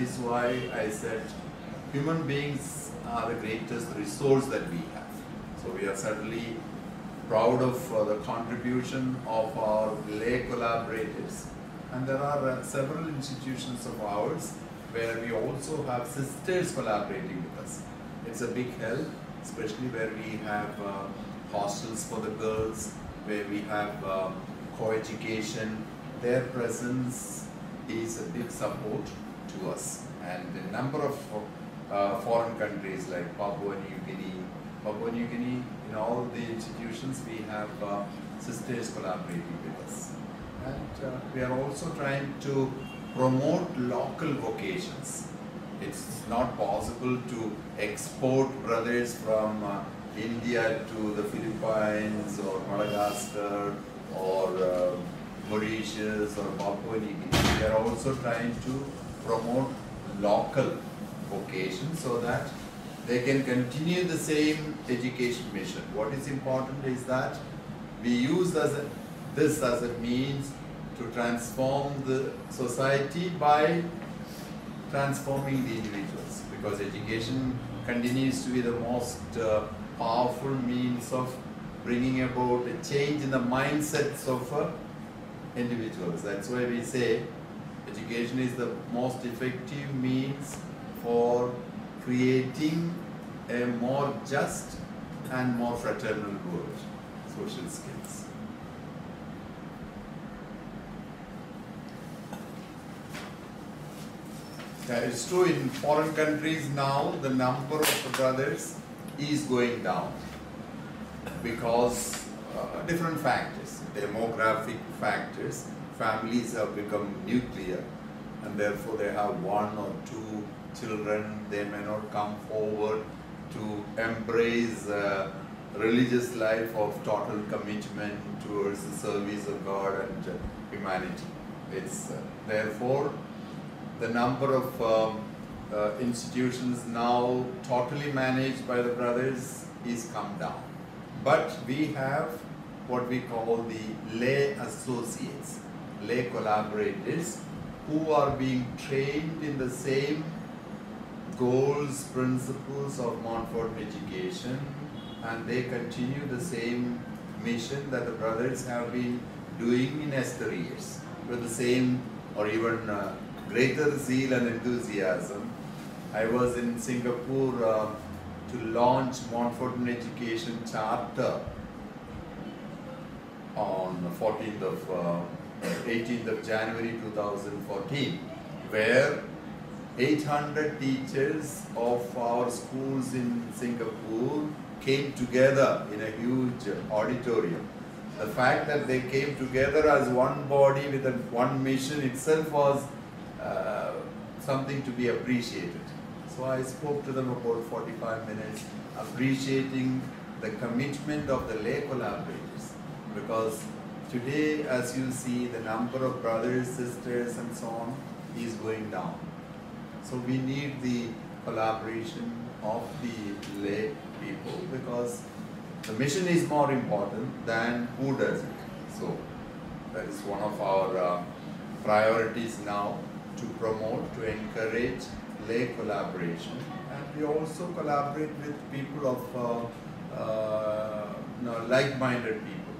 This is why I said human beings are the greatest resource that we have. So we are certainly proud of the contribution of our lay collaborators. And there are several institutions of ours where we also have sisters collaborating with us. It's a big help, especially where we have hostels for the girls, where we have co-education. Their presence is a big support to us. And a number of foreign countries like Papua New Guinea, in all the institutions we have sisters collaborating with us. And we are also trying to promote local vocations. It's not possible to export brothers from India to the Philippines or Madagascar or Mauritius or Papua New Guinea. We are also trying to promote local vocations so that they can continue the same education mission. What is important is that we use this as a means to transform the society by transforming the individuals, because education continues to be the most powerful means of bringing about a change in the mindsets of individuals. That's why we say education is the most effective means for creating a more just and more fraternal world. Social skills. It's true, in foreign countries now the number of brothers is going down because different factors, demographic factors. Families have become nuclear and therefore they have one or two children. They may not come forward to embrace religious life of total commitment towards the service of God and humanity. It's therefore the number of institutions now totally managed by the brothers is come down. But we have what we call the lay associates, lay collaborators, who are being trained in the same goals, principles of Montfort education, and they continue the same mission that the brothers have been doing in Esther years with the same or even greater zeal and enthusiasm. I was in Singapore to launch Montfort Education Charter on 18th of January 2014, where 800 teachers of our schools in Singapore came together in a huge auditorium. The fact that they came together as one body with one mission itself was something to be appreciated. So I spoke to them about 45 minutes, appreciating the commitment of the lay collaborators, because today, as you see, the number of brothers, sisters and so on is going down. So we need the collaboration of the lay people, because the mission is more important than who does it. So that is one of our priorities now, to promote, to encourage lay collaboration. And we also collaborate with people of like-minded people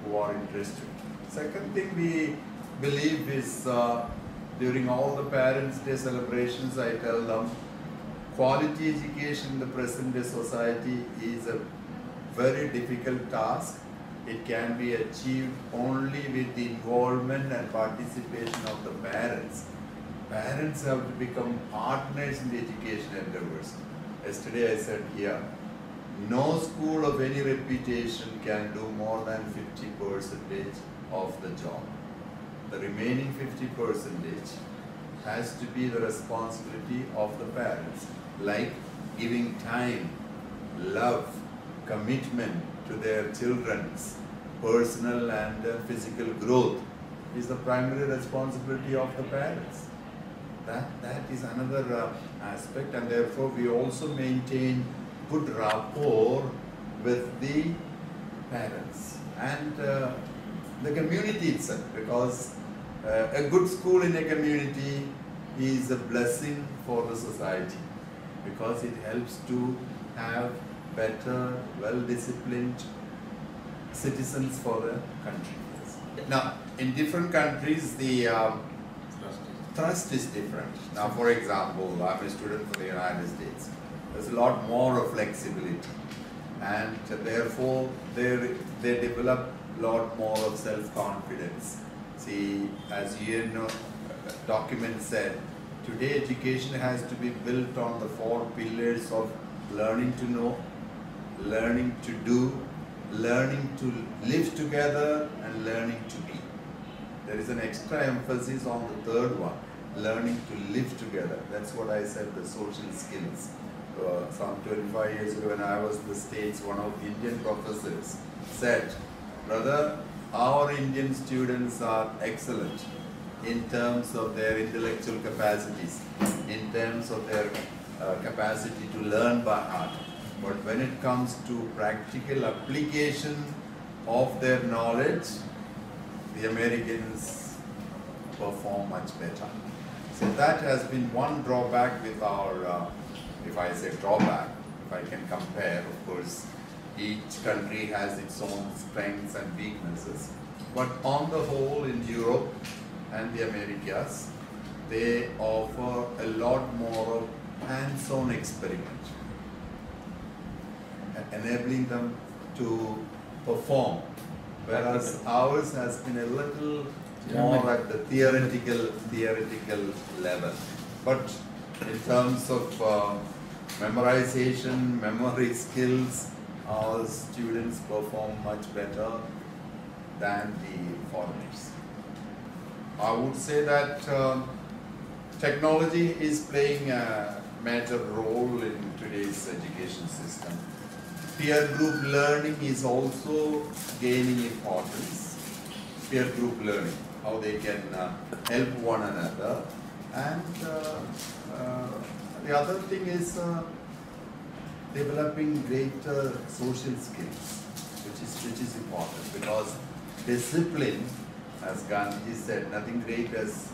who are interested. Second thing we believe is, during all the Parents' Day celebrations, I tell them, quality education in the present day society is a very difficult task. It can be achieved only with the involvement and participation of the parents. Parents have to become partners in the education endeavors. Yesterday I said here, no school of any reputation can do more than 50% of the job. The remaining 50% has to be the responsibility of the parents, like giving time, love, commitment to their children's personal and physical growth is the primary responsibility of the parents. That is another aspect, and therefore we also maintain good rapport with the parents and the community itself, because a good school in a community is a blessing for the society because it helps to have better, well-disciplined citizens for the country. Now, in different countries, the thrust is different. Now, for example, I'm a student from the United States. There's a lot more of flexibility, and therefore they develop a lot more of self-confidence. See, as UN document said, today education has to be built on the 4 pillars of learning to know, learning to do, learning to live together, and learning to be. There is an extra emphasis on the third one, learning to live together. That's what I said, the social skills. Some 25 years ago when I was in the States, one of the Indian professors said, brother, our Indian students are excellent in terms of their intellectual capacities, in terms of their capacity to learn by heart. But when it comes to practical application of their knowledge, the Americans perform much better. So that has been one drawback with our, if I say drawback, if I can compare, of course, each country has its own strengths and weaknesses. But on the whole, in Europe and the Americas, they offer a lot more of hands-on experiment, enabling them to perform, whereas ours has been a little more at the theoretical level. But in terms of memorization, memory skills, our students perform much better than the foreigners. I would say that technology is playing a major role in today's education system. Peer group learning is also gaining importance. Peer group learning, how they can help one another. And the other thing is developing greater social skills, which is important, because discipline, as Gandhi said, nothing great has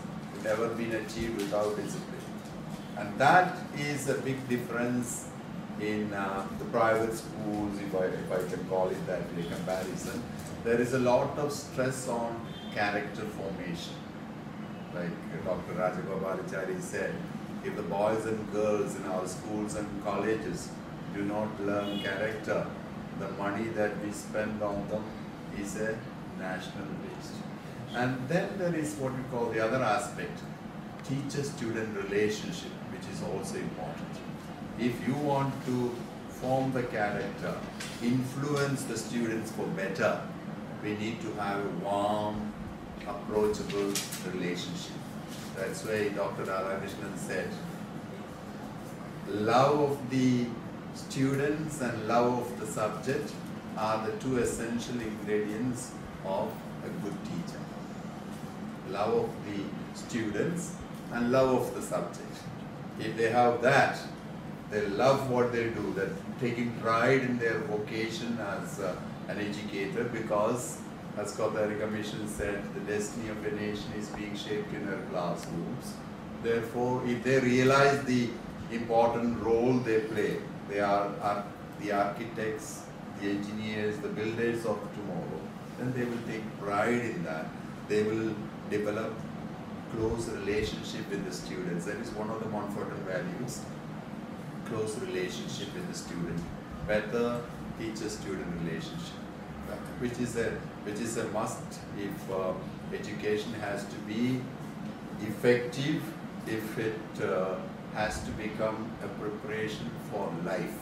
ever been achieved without discipline. And that is a big difference in the private schools, if I can call it that way, comparison. There is a lot of stress on character formation. Like Dr. Rajagopalachari said, if the boys and girls in our schools and colleges do not learn character, the money that we spend on them is a national waste. And then there is what we call the other aspect, teacher-student relationship, which is also important. If you want to form the character, influence the students for better, we need to have a warm, approachable relationship. That's why Dr. Radhakrishnan said, love of the students and love of the subject are the 2 essential ingredients of a good teacher. Love of the students and love of the subject. If they have that, they love what they do, they're taking pride in their vocation as an educator, because as Kallarackal Commission said, the destiny of a nation is being shaped in her classrooms. Therefore, if they realize the important role they play, they are the architects, the engineers, the builders of tomorrow, then they will take pride in that. They will develop close relationship with the students. That is one of the Montfortan values, close relationship with the student, better teacher-student relationship, which is a must if education has to be effective, if it has to become a preparation for life.